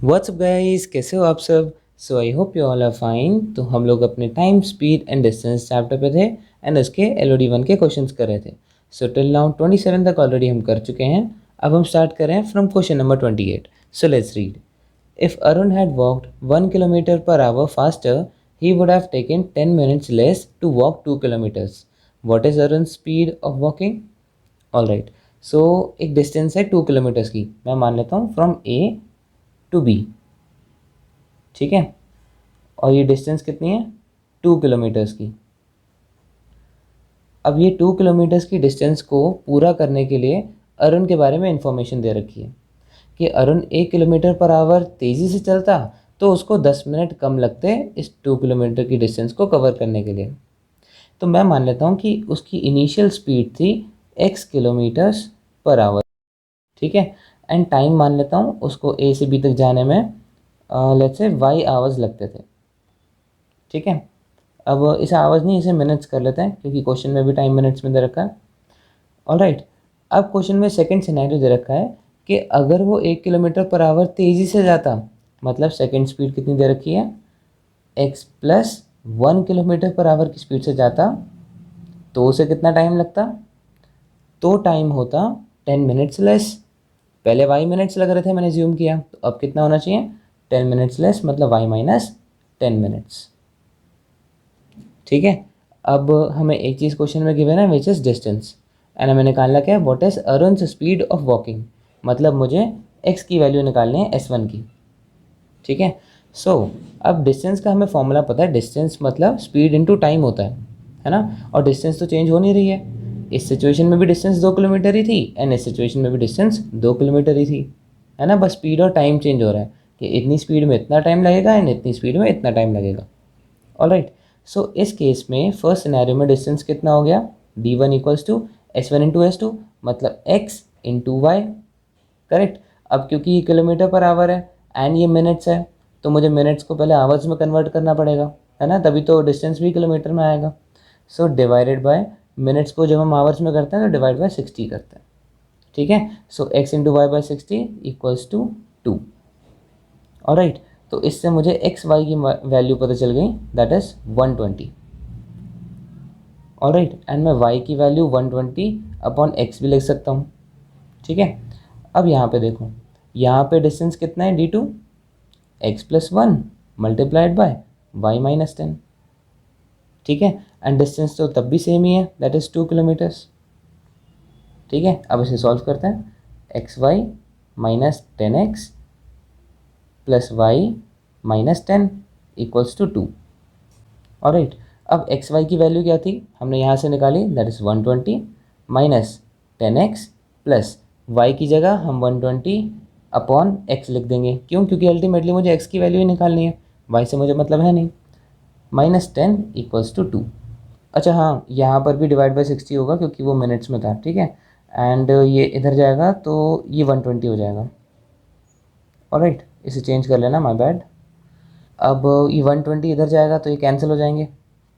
WhatsApp guys, कैसे हो आप सब। So I hope you all are fine. तो हम लोग अपने time, speed and distance chapter पे थे एंड उसके एलओडी 1 के क्वेश्चंस कर रहे थे। सो टिल नाउ 27 तक ऑलरेडी हम कर चुके हैं। अब हम स्टार्ट कर रहे हैं from question number 28। So let's read. If Arun had walked 1 kilometre per hour faster, he would have taken 10 minutes less to walk 2 kilometers. What is Arun's speed of walking? All right. So एक distance है 2 kilometres की, मैं मान लेता हूँ from A to be, ठीक है। और ये डिस्टेंस कितनी है, 2 किलोमीटर्स की। अब ये 2 किलोमीटर्स की डिस्टेंस को पूरा करने के लिए अरुण के बारे में इंफॉर्मेशन दे रखी है कि अरुण 1 किलोमीटर पर आवर तेज़ी से चलता तो उसको 10 मिनट कम लगते इस 2 किलोमीटर की डिस्टेंस को कवर करने के लिए। तो मैं मान लेता हूँ कि उसकी इनिशियल स्पीड थी x किलोमीटर्स पर आवर, ठीक है। एंड टाइम मान लेता हूँ उसको ए से बी तक जाने में लेट्स से y आवर्स लगते थे, ठीक है। अब इसे आवर्स नहीं, इसे मिनट्स कर लेते हैं क्योंकि क्वेश्चन में भी टाइम मिनट्स में दे रखा है। ऑलराइट। अब क्वेश्चन में सेकंड सिनेरियो दे रखा है कि अगर वो 1 किलोमीटर पर आवर तेज़ी से जाता, मतलब सेकंड स्पीड कितनी दे रखी है, x plus 1 kilometre per hour की स्पीड से जाता तो उसे कितना टाइम लगता, तो टाइम होता 10 मिनट्स लेस। पहले y मिनट्स लग रहे थे, मैंने ज्यूम किया, तो अब कितना होना चाहिए, 10 मिनट्स लेस, मतलब y माइनस 10 मिनट्स, ठीक है। अब हमें एक चीज़ क्वेश्चन में गिवन है विच इज़ डिस्टेंस, एंड हमें निकालना क्या है, what is Arun's speed of walking, मतलब मुझे x की वैल्यू निकालनी है s1 की, ठीक है। सो अब डिस्टेंस का हमें फॉर्मूला पता है, डिस्टेंस मतलब स्पीड इनटू टाइम होता है ना। और डिस्टेंस तो चेंज हो नहीं रही है, इस सिचुएशन में भी डिस्टेंस 2 किलोमीटर ही थी एंड इस सिचुएशन में भी डिस्टेंस 2 किलोमीटर ही थी, है ना। बस स्पीड और टाइम चेंज हो रहा है कि इतनी स्पीड में इतना टाइम लगेगा एंड इतनी स्पीड में इतना टाइम लगेगा। ऑलराइट। सो इस केस में फर्स्ट सिनेरियो में डिस्टेंस कितना हो गया, d1 equals to s1 into s2, मतलब x इंटू वाई, करेक्ट। अब क्योंकि ये किलोमीटर पर आवर है एंड ये मिनट्स है, तो मुझे मिनट्स को पहले आवर्स में कन्वर्ट करना पड़ेगा, है ना, तभी तो डिस्टेंस भी किलोमीटर में आएगा। सो डिवाइडेड बाय मिनट्स को जब हम आवर्स में करते हैं तो डिवाइड बाय 60 करते हैं, ठीक है। So x into y by 60 equals to 2। Alright. तो इससे मुझे एक्स वाई की वैल्यू पता चल गई, दैट इज 120। ऑलराइट। एंड मैं y की वैल्यू 120 अपॉन x भी लिख सकता हूँ, ठीक है। अब यहाँ पे देखो, यहाँ पे डिस्टेंस कितना है d2, x plus 1 multiplied by y minus 10, ठीक है। एंड डिस्टेंस तो तब भी सेम ही है, दैट इज़ 2 किलोमीटर्स, ठीक है। अब इसे सॉल्व करते हैं, x y minus 10x plus y minus 10 equals to 2। Alright. अब एक्स वाई की वैल्यू क्या थी, हमने यहाँ से निकाली, that is 120 minus 10x plus y की जगह हम 120 अपॉन x लिख देंगे, क्यों, क्योंकि अल्टीमेटली मुझे x की वैल्यू ही निकालनी है, y से मुझे मतलब है नहीं। Minus 10 equals to 2। अच्छा हाँ, यहाँ पर भी डिवाइड बाई 60 होगा क्योंकि वो मिनट्स में था, ठीक है। एंड ये इधर जाएगा तो ये 120 हो जाएगा। ऑलराइट, इसे चेंज कर लेना, माय बैड। अब ये 120 इधर जाएगा तो ये कैंसिल हो जाएंगे,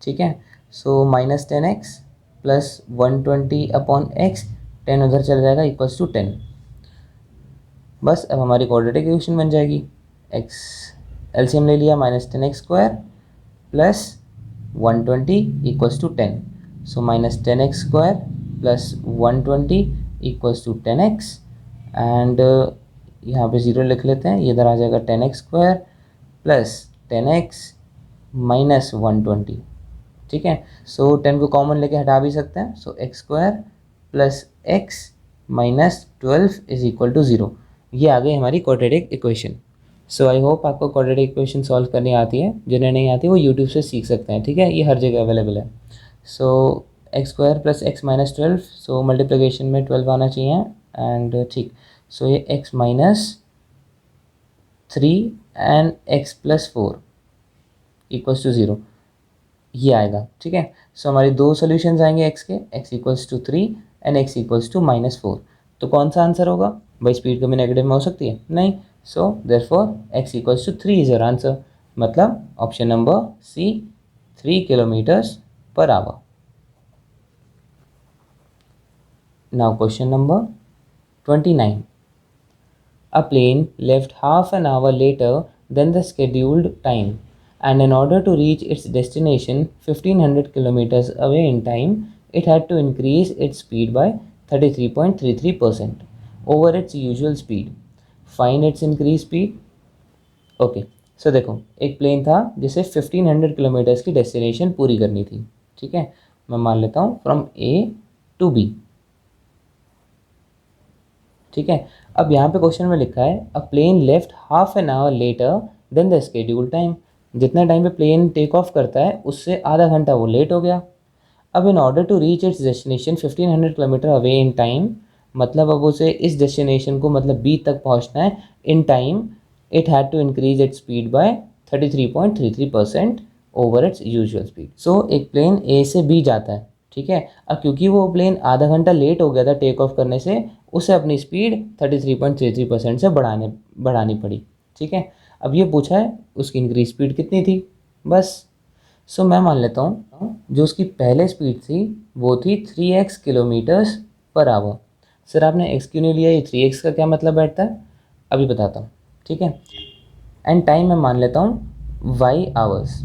ठीक है। सो minus 10x plus 120 upon x, 10 उधर चला जाएगा इक्वल्स टू 10। बस अब हमारी क्वाड्रेटिक इक्वेशन बन जाएगी, x एलसीएम ले लिया, minus 10x square plus 120 equals to 10। So minus 10x square plus 120 equals to 10x, and यहाँ पे 0 लिख लेते हैं, ये इधर आ जाएगा 10x square plus 10x minus 120, ठीक है। सो 10 को कॉमन लेके हटा भी सकते हैं, so x square plus x minus 12 is equal to 0। ये आ गई हमारी quadratic equation. So I hope आपको क्वाड्रेटिक इक्वेशन सॉल्व करनी आती है, जिन्हें नहीं आती वो यूट्यूब से सीख सकते हैं, ठीक है, ये हर जगह अवेलेबल है। So x square plus x minus 12, so multiplication में 12 आना चाहिए, एंड ठीक, सो ये x minus 3 and x plus 4 equals to 0, ये आएगा, ठीक है। सो हमारी दो सोल्यूशंस आएंगे एक्स के, x equals to 3 and x equals to minus 4। तो कौन सा आंसर होगा भाई, स्पीड कभी नेगेटिव में हो सकती है, नहीं। So therefore x equals to 3 is your answer, मतलब ऑप्शन नंबर सी, 3 किलोमीटर्स पर hour. Now question number 29। A plane left half an hour later than the scheduled time, and in order to reach its destination 1500 kilometers away in time, it had to increase its speed by 33.33% over its usual speed. Find its increased speed. Okay, so देखो एक plane था जिसे 1500 kilometres की destination पूरी करनी थी, ठीक है। मैं मान लेता हूँ फ्रॉम ए टू बी, ठीक है। अब यहाँ पे क्वेश्चन में लिखा है a plane left half an hour later than the schedule time. जितना टाइम पे प्लेन टेक ऑफ करता है उससे आधा घंटा वो लेट हो गया। अब in order to reach its destination 1500 kilometre away in time, मतलब अब उसे इस डेस्टिनेशन को मतलब बी तक पहुंचना है in time, it had to increase its speed by 33.33% over its usual speed. So एक प्लेन ए से बी जाता है, ठीक है। अब क्योंकि वो प्लेन आधा घंटा लेट हो गया था टेक ऑफ करने से, उसे अपनी स्पीड 33.33% से बढ़ानी पड़ी, ठीक है। अब ये पूछा है उसकी इंक्रीज स्पीड कितनी थी, बस। सो मैं मान लेता हूँ जो उसकी पहले स्पीड थी वो थी 3x kilometres per hour. Sir आपने x क्यों नहीं लिया, ये 3x का क्या मतलब बैठता है, अभी बताता हूँ, ठीक है। एंड टाइम मैं मान लेता हूँ y आवर्स।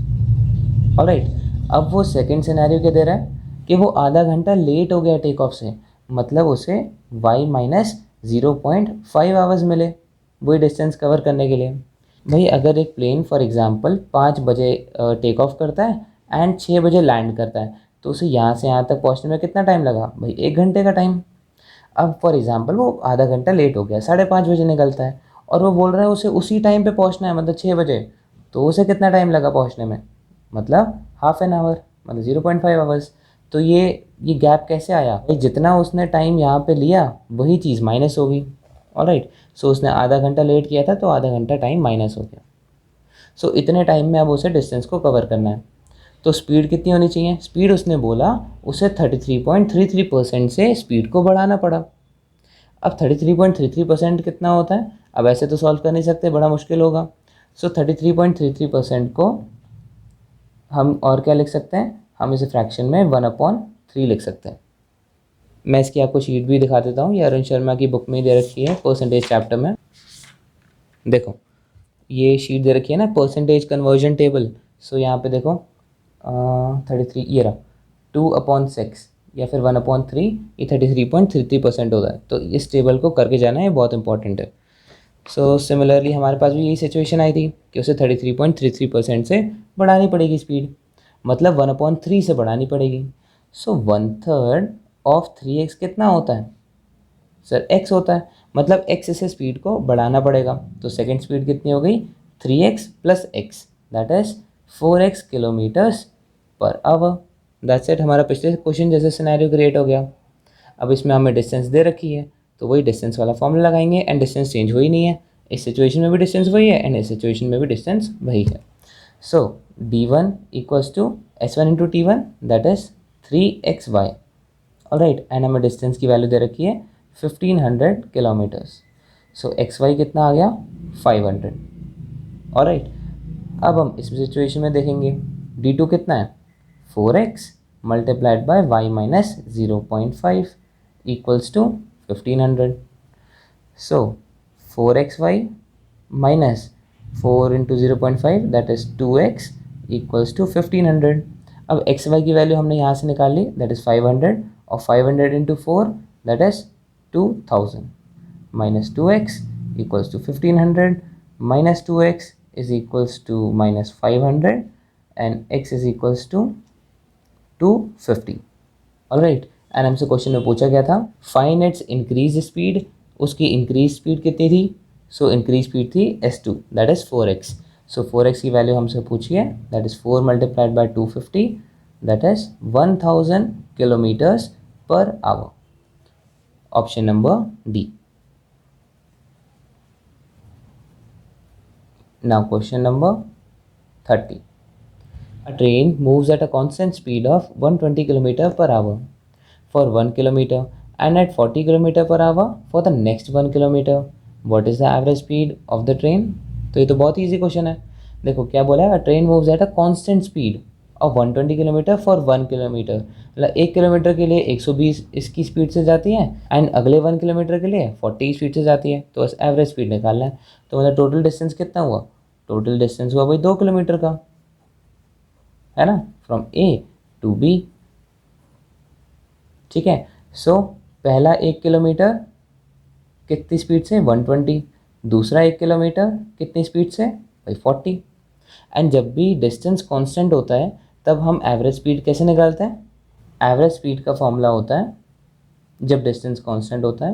ऑलराइट, अब वो सेकंड सिनेरियो क्या दे रहा है कि वो आधा घंटा लेट हो गया टेक ऑफ से, मतलब उसे y माइनस 0.5 आवर्स मिले वही डिस्टेंस कवर करने के लिए। भाई अगर एक प्लेन फॉर एग्जांपल 5 बजे टेक ऑफ करता है एंड 6 बजे लैंड करता है, तो उसे यहाँ से यहाँ तक पहुँचने में कितना टाइम लगा भाई, 1 घंटे का टाइम। अब फॉर एग्जांपल वो आधा घंटा लेट हो गया, 5:30 बजे निकलता है और वो बोल रहा है उसे उसी टाइम पे पहुँचना है मतलब 6 बजे, तो उसे कितना टाइम लगा पहुँचने में, मतलब हाफ एन आवर, मतलब 0.5 आवर्स। तो ये गैप कैसे आया भाई, जितना उसने टाइम यहाँ पे लिया वही चीज़ माइनस होगी। ऑलराइट, सो उसने आधा घंटा लेट किया था तो आधा घंटा टाइम माइनस हो गया। सो इतने टाइम में अब उसे डिस्टेंस को कवर करना है, तो स्पीड कितनी होनी चाहिए, स्पीड उसने बोला उसे 33.33% से स्पीड को बढ़ाना पड़ा। अब 33.33% कितना होता है, अब ऐसे तो सॉल्व कर नहीं सकते, बड़ा मुश्किल होगा। सो 33.33% को हम और क्या लिख सकते हैं, हम इसे फ्रैक्शन में 1/3 लिख सकते हैं। मैं इसकी आपको शीट भी दिखा देता हूँ, ये अरुण शर्मा की बुक में दे रखी है परसेंटेज चैप्टर में। देखो ये शीट दे रखी है ना परसेंटेज कन्वर्जन टेबल। सो यहाँ पे देखो 33 ये रहा 2/6 या फिर 1/3, ये 33.33% होता है। तो इस टेबल को करके जाना है, बहुत इंपॉर्टेंट है। सो सिमिलरली हमारे पास भी यही सिचुएशन आई थी कि उसे 33.33% से बढ़ानी पड़ेगी स्पीड, मतलब 1/3 से बढ़ानी पड़ेगी। सो 1/3 ऑफ 3x कितना होता है सर, x होता है, मतलब x से स्पीड को बढ़ाना पड़ेगा। तो सेकंड स्पीड कितनी हो गई 3x plus x, that is 4x kilometres per hour. That's it, हमारा पिछले क्वेश्चन जैसे सिनेरियो क्रिएट हो गया। अब इसमें हमें डिस्टेंस दे रखी है तो वही डिस्टेंस वाला फॉर्मूला लगाएंगे, एंड डिस्टेंस चेंज हो ही नहीं है, इस सिचुएशन में भी डिस्टेंस वही है एंड इस सिचुएशन में भी डिस्टेंस वही है। So d1 equals to s1 into t1 that is 3xy। Alright, and हमें डिस्टेंस की वैल्यू दे रखी है 1500 किलोमीटर्स। सो xy कितना आ गया 500। ऑलराइट, अब हम इस सिचुएशन में देखेंगे d2 कितना है 4x multiplied by y minus 0.5 equals to 1500। So 4xy minus 4 into 0.5 that is 2x equals to 1500। अब xy की वैल्यू हमने यहाँ से निकाल ली दैट इज़ 500, और 500 into 4 that is 2000 minus 2x equals to 1500 minus 2x is equals to minus 500 and x is equals to 250। Alright, and हमसे question में पूछा गया था फाइंड इट्स इंक्रीज स्पीड, उसकी इंक्रीज स्पीड कितनी थी। सो इंक्रीज स्पीड थी s2 that is 4x। So 4x की वैल्यू हमसे पूछी है that is 4 multiplied by 250 that is 1000 kilometres per hour. Option number D. Now question number 30। A train moves at a constant speed of 120 km per hour for 1 kilometer and at 40 km per hour for the next 1 kilometer. What is the average speed of the train? तो ये तो बहुत easy question है। देखो क्या बोला है, train moves at a constant speed और 120 किलोमीटर फॉर 1 किलोमीटर, मतलब 1 किलोमीटर के लिए 120 इसकी स्पीड से जाती है एंड अगले 1 किलोमीटर के लिए 40 स्पीड से जाती है। तो बस एवरेज स्पीड निकालना है। तो मतलब टोटल डिस्टेंस कितना हुआ, टोटल डिस्टेंस हुआ भाई 2 किलोमीटर का, है ना, फ्रॉम ए टू बी। ठीक है, सो पहला 1 किलोमीटर कितनी स्पीड से 120, दूसरा 1 किलोमीटर कितनी स्पीड से भाई 40। एंड जब भी डिस्टेंस कांस्टेंट होता है तब हम एवरेज स्पीड कैसे निकालते हैं, एवरेज स्पीड का फॉर्मूला होता है जब डिस्टेंस कांस्टेंट होता है,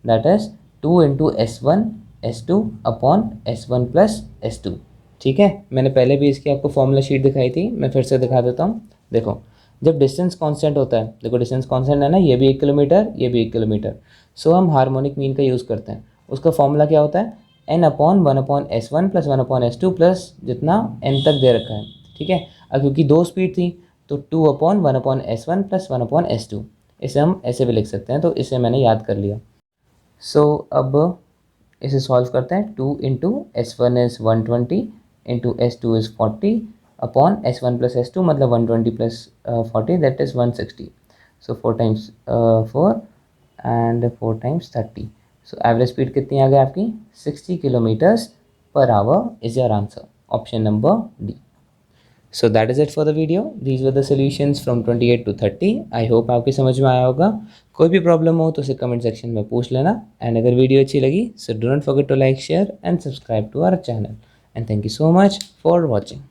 that is 2 into S1 upon S1 plus S2। ठीक है, मैंने पहले भी इसकी आपको फॉर्मूला शीट दिखाई थी, मैं फिर से दिखा देता हूँ। देखो जब डिस्टेंस कांस्टेंट होता है, देखो डिस्टेंस कांस्टेंट है ना, ये भी 1 किलोमीटर, ये भी 1 किलोमीटर, सो हम हार्मोनिक मीन का यूज़ करते हैं। उसका फॉर्मूला क्या होता है, n upon 1 upon S1 plus 1 upon S2 plus जितना n तक दे रखा है। ठीक है, अब क्योंकि 2 स्पीड थी तो 2 upon 1 upon S1 plus 1 upon S2, इसे हम ऐसे भी लिख सकते हैं, तो इसे मैंने याद कर लिया। सो अब इसे सॉल्व करते हैं। 2 into S1 is 120 into S2 is 40 upon S1 plus S2 मतलब 120 plus 40 that is 160। So 4 times 4 and 4 times 30। So average speed कितनी आ गई आपकी 60 किलोमीटर्स पर hour is your answer, option number D. So that is it for the video. These were the solutions from 28 to 30। I hope आपकी समझ में आया होगा। कोई भी प्रॉब्लम हो तो उसे कमेंट सेक्शन में पूछ लेना। एंड अगर वीडियो अच्छी लगी so do not forget to like, share and subscribe to our channel. And thank you so much for watching.